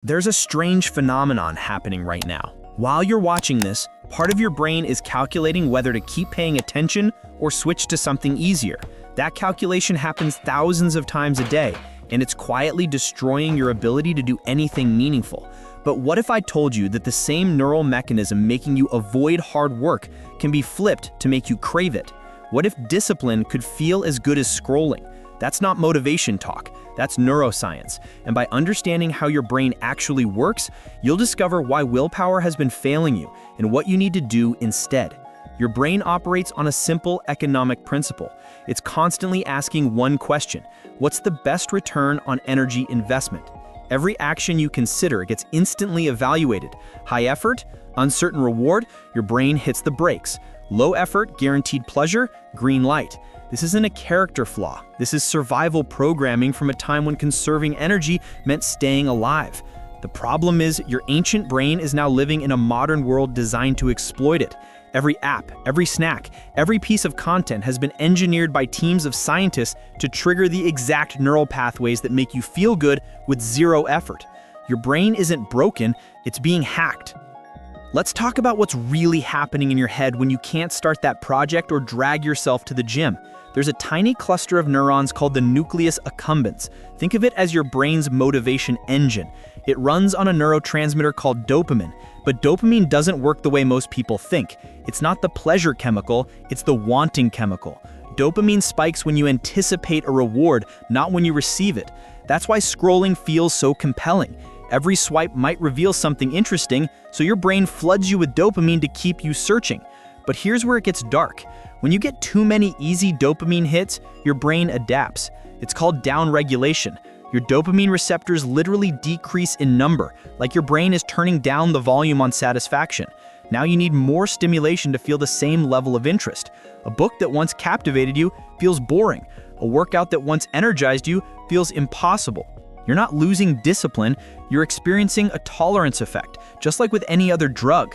There's a strange phenomenon happening right now. While you're watching this, part of your brain is calculating whether to keep paying attention or switch to something easier. That calculation happens thousands of times a day, and it's quietly destroying your ability to do anything meaningful. But what if I told you that the same neural mechanism making you avoid hard work can be flipped to make you crave it? What if discipline could feel as good as scrolling? That's not motivation talk, that's neuroscience. And by understanding how your brain actually works, you'll discover why willpower has been failing you and what you need to do instead. Your brain operates on a simple economic principle. It's constantly asking one question: what's the best return on energy investment? Every action you consider gets instantly evaluated. High effort, uncertain reward, your brain hits the brakes. Low effort, guaranteed pleasure, green light. This isn't a character flaw. This is survival programming from a time when conserving energy meant staying alive. The problem is your ancient brain is now living in a modern world designed to exploit it. Every app, every snack, every piece of content has been engineered by teams of scientists to trigger the exact neural pathways that make you feel good with zero effort. Your brain isn't broken, it's being hacked. Let's talk about what's really happening in your head when you can't start that project or drag yourself to the gym. There's a tiny cluster of neurons called the nucleus accumbens. Think of it as your brain's motivation engine. It runs on a neurotransmitter called dopamine, but dopamine doesn't work the way most people think. It's not the pleasure chemical, it's the wanting chemical. Dopamine spikes when you anticipate a reward, not when you receive it. That's why scrolling feels so compelling. Every swipe might reveal something interesting, so your brain floods you with dopamine to keep you searching. But here's where it gets dark. When you get too many easy dopamine hits, your brain adapts. It's called downregulation. Your dopamine receptors literally decrease in number, like your brain is turning down the volume on satisfaction. Now you need more stimulation to feel the same level of interest. A book that once captivated you feels boring. A workout that once energized you feels impossible. You're not losing discipline, you're experiencing a tolerance effect, just like with any other drug.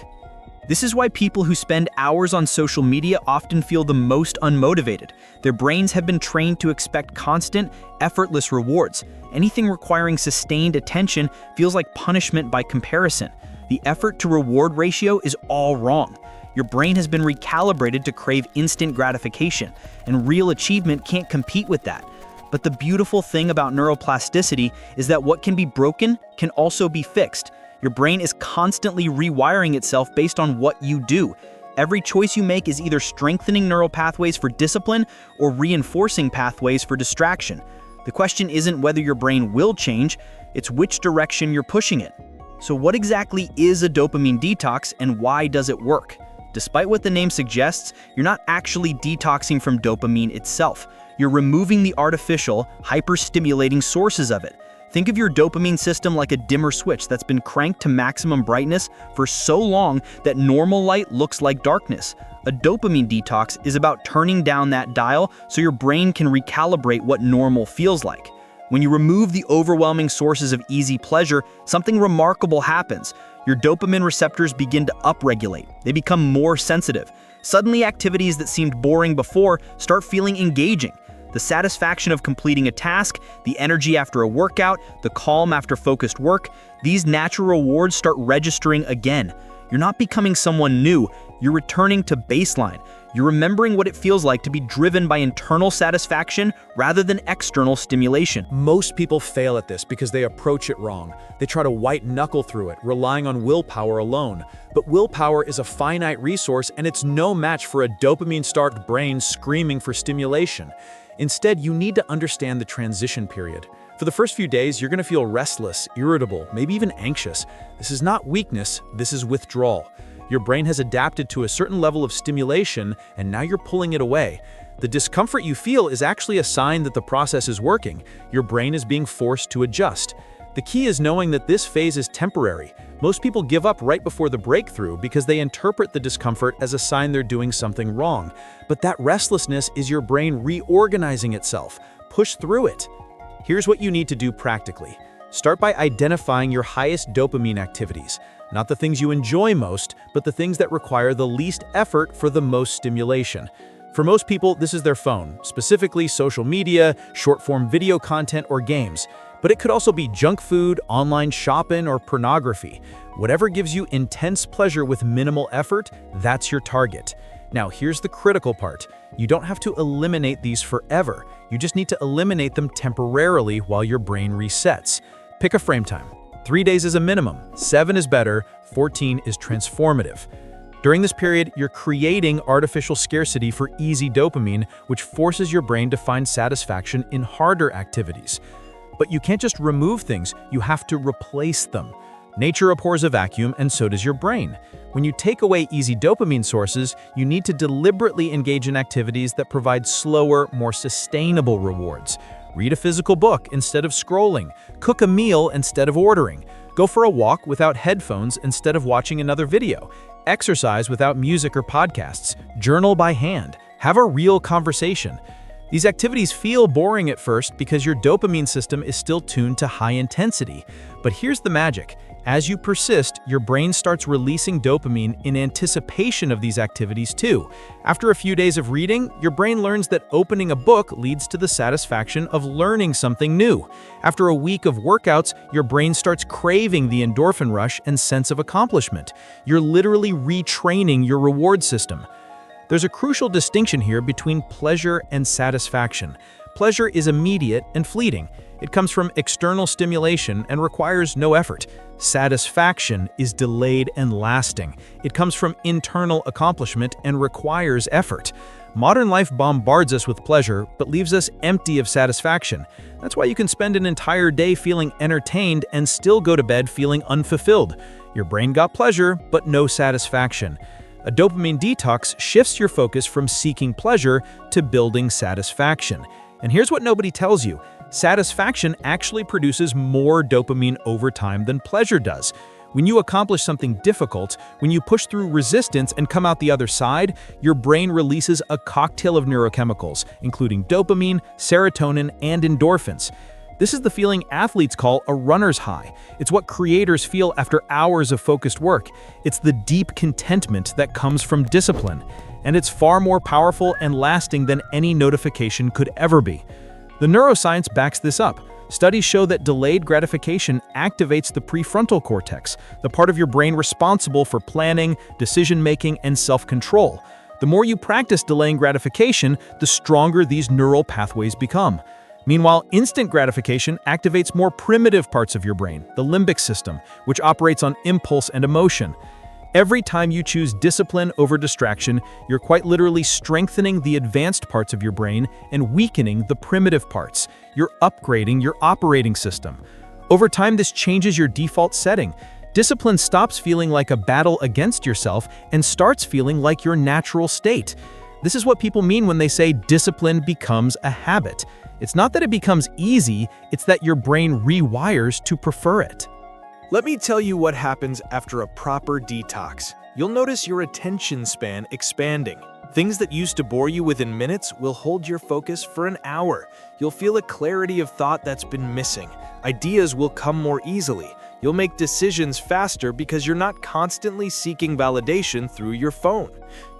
This is why people who spend hours on social media often feel the most unmotivated. Their brains have been trained to expect constant, effortless rewards. Anything requiring sustained attention feels like punishment by comparison. The effort-to-reward ratio is all wrong. Your brain has been recalibrated to crave instant gratification, and real achievement can't compete with that. But the beautiful thing about neuroplasticity is that what can be broken can also be fixed. Your brain is constantly rewiring itself based on what you do. Every choice you make is either strengthening neural pathways for discipline or reinforcing pathways for distraction. The question isn't whether your brain will change, it's which direction you're pushing it. So what exactly is a dopamine detox and why does it work? Despite what the name suggests, you're not actually detoxing from dopamine itself. You're removing the artificial, hyper-stimulating sources of it. Think of your dopamine system like a dimmer switch that's been cranked to maximum brightness for so long that normal light looks like darkness. A dopamine detox is about turning down that dial so your brain can recalibrate what normal feels like. When you remove the overwhelming sources of easy pleasure, something remarkable happens. Your dopamine receptors begin to upregulate. They become more sensitive. Suddenly, activities that seemed boring before start feeling engaging. The satisfaction of completing a task, the energy after a workout, the calm after focused work, these natural rewards start registering again. You're not becoming someone new, you're returning to baseline. You're remembering what it feels like to be driven by internal satisfaction rather than external stimulation. Most people fail at this because they approach it wrong. They try to white-knuckle through it, relying on willpower alone. But willpower is a finite resource, and it's no match for a dopamine-starved brain screaming for stimulation. Instead, you need to understand the transition period. For the first few days, you're going to feel restless, irritable, maybe even anxious. This is not weakness, this is withdrawal. Your brain has adapted to a certain level of stimulation, and now you're pulling it away. The discomfort you feel is actually a sign that the process is working. Your brain is being forced to adjust. The key is knowing that this phase is temporary. Most people give up right before the breakthrough because they interpret the discomfort as a sign they're doing something wrong. But that restlessness is your brain reorganizing itself. Push through it. Here's what you need to do practically. Start by identifying your highest dopamine activities. Not the things you enjoy most, but the things that require the least effort for the most stimulation. For most people, this is their phone, specifically social media, short-form video content, or games. But it could also be junk food, online shopping, or pornography. Whatever gives you intense pleasure with minimal effort, that's your target. Now, here's the critical part. You don't have to eliminate these forever. You just need to eliminate them temporarily while your brain resets. Pick a frame time. 3 days is a minimum, 7 is better, 14 is transformative. During this period, you're creating artificial scarcity for easy dopamine, which forces your brain to find satisfaction in harder activities. But you can't just remove things, you have to replace them. Nature abhors a vacuum, and so does your brain. When you take away easy dopamine sources, you need to deliberately engage in activities that provide slower, more sustainable rewards. Read a physical book instead of scrolling. Cook a meal instead of ordering. Go for a walk without headphones instead of watching another video. Exercise without music or podcasts. Journal by hand. Have a real conversation. These activities feel boring at first because your dopamine system is still tuned to high intensity. But here's the magic. As you persist, your brain starts releasing dopamine in anticipation of these activities too. After a few days of reading, your brain learns that opening a book leads to the satisfaction of learning something new. After a week of workouts, your brain starts craving the endorphin rush and sense of accomplishment. You're literally retraining your reward system. There's a crucial distinction here between pleasure and satisfaction. Pleasure is immediate and fleeting. It comes from external stimulation and requires no effort. Satisfaction is delayed and lasting. It comes from internal accomplishment and requires effort. Modern life bombards us with pleasure, but leaves us empty of satisfaction. That's why you can spend an entire day feeling entertained and still go to bed feeling unfulfilled. Your brain got pleasure, but no satisfaction. A dopamine detox shifts your focus from seeking pleasure to building satisfaction. And here's what nobody tells you. Satisfaction actually produces more dopamine over time than pleasure does. When you accomplish something difficult, when you push through resistance and come out the other side, your brain releases a cocktail of neurochemicals, including dopamine, serotonin, and endorphins. This is the feeling athletes call a runner's high. It's what creators feel after hours of focused work. It's the deep contentment that comes from discipline. And it's far more powerful and lasting than any notification could ever be. The neuroscience backs this up. Studies show that delayed gratification activates the prefrontal cortex, the part of your brain responsible for planning, decision-making, and self-control. The more you practice delaying gratification, the stronger these neural pathways become. Meanwhile, instant gratification activates more primitive parts of your brain, the limbic system, which operates on impulse and emotion. Every time you choose discipline over distraction, you're quite literally strengthening the advanced parts of your brain and weakening the primitive parts. You're upgrading your operating system. Over time, this changes your default setting. Discipline stops feeling like a battle against yourself and starts feeling like your natural state. This is what people mean when they say discipline becomes a habit. It's not that it becomes easy, it's that your brain rewires to prefer it. Let me tell you what happens after a proper detox. You'll notice your attention span expanding. Things that used to bore you within minutes will hold your focus for an hour. You'll feel a clarity of thought that's been missing. Ideas will come more easily. You'll make decisions faster because you're not constantly seeking validation through your phone.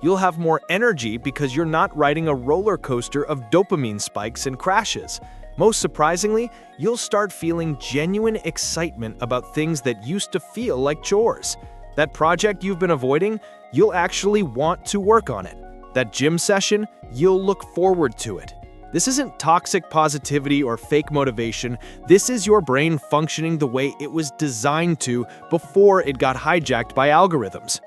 You'll have more energy because you're not riding a roller coaster of dopamine spikes and crashes. Most surprisingly, you'll start feeling genuine excitement about things that used to feel like chores. That project you've been avoiding, you'll actually want to work on it. That gym session, you'll look forward to it. This isn't toxic positivity or fake motivation. This is your brain functioning the way it was designed to before it got hijacked by algorithms.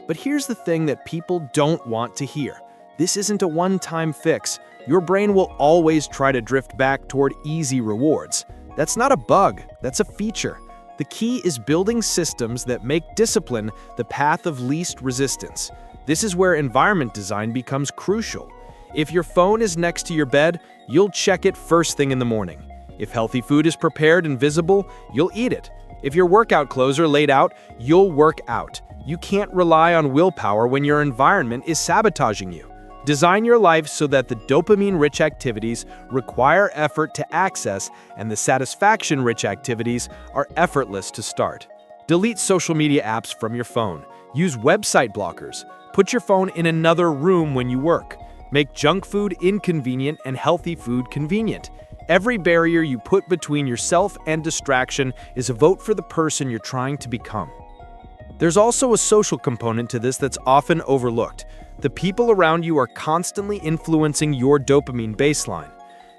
But here's the thing that people don't want to hear. This isn't a one-time fix. Your brain will always try to drift back toward easy rewards. That's not a bug, that's a feature. The key is building systems that make discipline the path of least resistance. This is where environment design becomes crucial. If your phone is next to your bed, you'll check it first thing in the morning. If healthy food is prepared and visible, you'll eat it. If your workout clothes are laid out, you'll work out. You can't rely on willpower when your environment is sabotaging you. Design your life so that the dopamine-rich activities require effort to access and the satisfaction-rich activities are effortless to start. Delete social media apps from your phone. Use website blockers. Put your phone in another room when you work. Make junk food inconvenient and healthy food convenient. Every barrier you put between yourself and distraction is a vote for the person you're trying to become. There's also a social component to this that's often overlooked. The people around you are constantly influencing your dopamine baseline.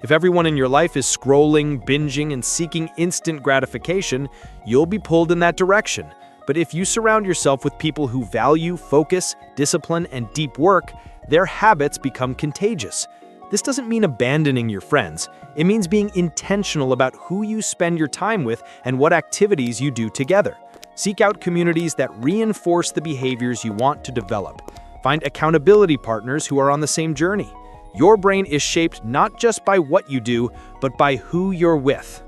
If everyone in your life is scrolling, binging, and seeking instant gratification, you'll be pulled in that direction. But if you surround yourself with people who value focus, discipline, and deep work, their habits become contagious. This doesn't mean abandoning your friends. It means being intentional about who you spend your time with and what activities you do together. Seek out communities that reinforce the behaviors you want to develop. Find accountability partners who are on the same journey. Your brain is shaped not just by what you do, but by who you're with.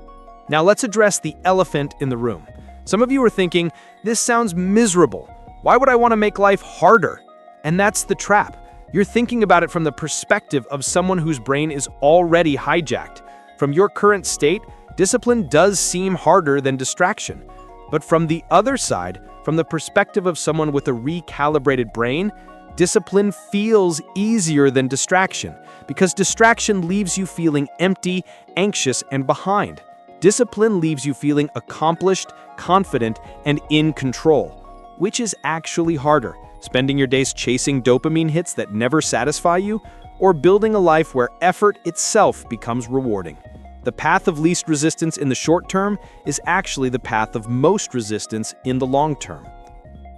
Now let's address the elephant in the room. Some of you are thinking, this sounds miserable. Why would I want to make life harder? And that's the trap. You're thinking about it from the perspective of someone whose brain is already hijacked. From your current state, discipline does seem harder than distraction. But from the other side, from the perspective of someone with a recalibrated brain, discipline feels easier than distraction, because distraction leaves you feeling empty, anxious, and behind. Discipline leaves you feeling accomplished, confident, and in control. Which is actually harder, spending your days chasing dopamine hits that never satisfy you, or building a life where effort itself becomes rewarding? The path of least resistance in the short term is actually the path of most resistance in the long term.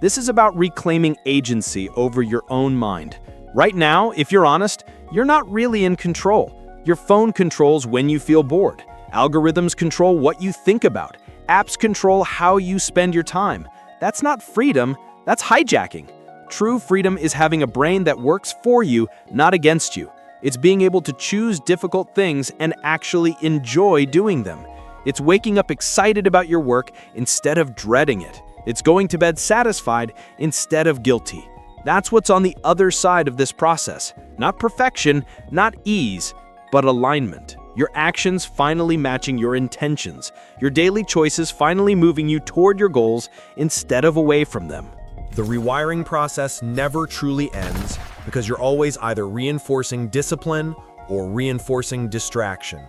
This is about reclaiming agency over your own mind. Right now, if you're honest, you're not really in control. Your phone controls when you feel bored. Algorithms control what you think about. Apps control how you spend your time. That's not freedom, that's hijacking. True freedom is having a brain that works for you, not against you. It's being able to choose difficult things and actually enjoy doing them. It's waking up excited about your work instead of dreading it. It's going to bed satisfied instead of guilty. That's what's on the other side of this process. Not perfection, not ease, but alignment. Your actions finally matching your intentions. Your daily choices finally moving you toward your goals instead of away from them. The rewiring process never truly ends because you're always either reinforcing discipline or reinforcing distraction.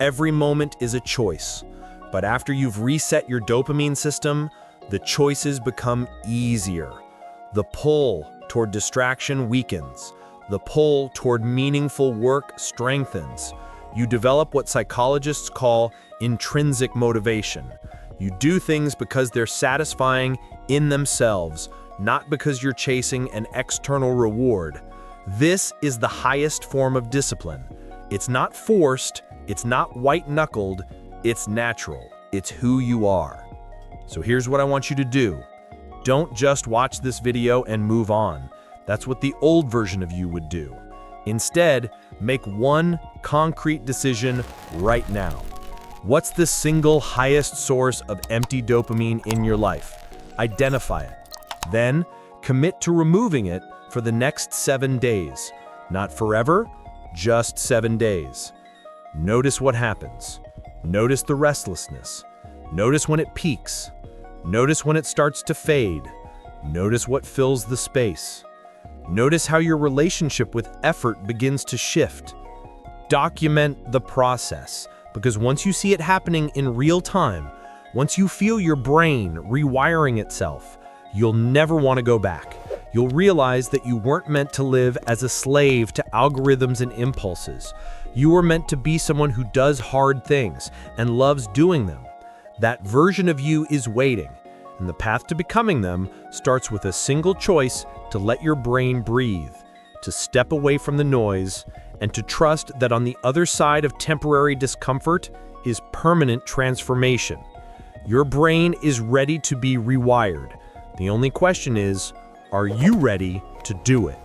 Every moment is a choice, but after you've reset your dopamine system, the choices become easier. The pull toward distraction weakens. The pull toward meaningful work strengthens. You develop what psychologists call intrinsic motivation. You do things because they're satisfying in themselves, not because you're chasing an external reward. This is the highest form of discipline. It's not forced, it's not white-knuckled, it's natural. It's who you are. So here's what I want you to do. Don't just watch this video and move on. That's what the old version of you would do. Instead, make one concrete decision right now. What's the single highest source of empty dopamine in your life? Identify it. Then, commit to removing it for the next 7 days. Not forever, just 7 days. Notice what happens. Notice the restlessness. Notice when it peaks. Notice when it starts to fade. Notice what fills the space. Notice how your relationship with effort begins to shift. Document the process, because once you see it happening in real time, once you feel your brain rewiring itself, you'll never want to go back. You'll realize that you weren't meant to live as a slave to algorithms and impulses. You were meant to be someone who does hard things and loves doing them. That version of you is waiting, and the path to becoming them starts with a single choice to let your brain breathe, to step away from the noise, and to trust that on the other side of temporary discomfort is permanent transformation. Your brain is ready to be rewired. The only question is, are you ready to do it?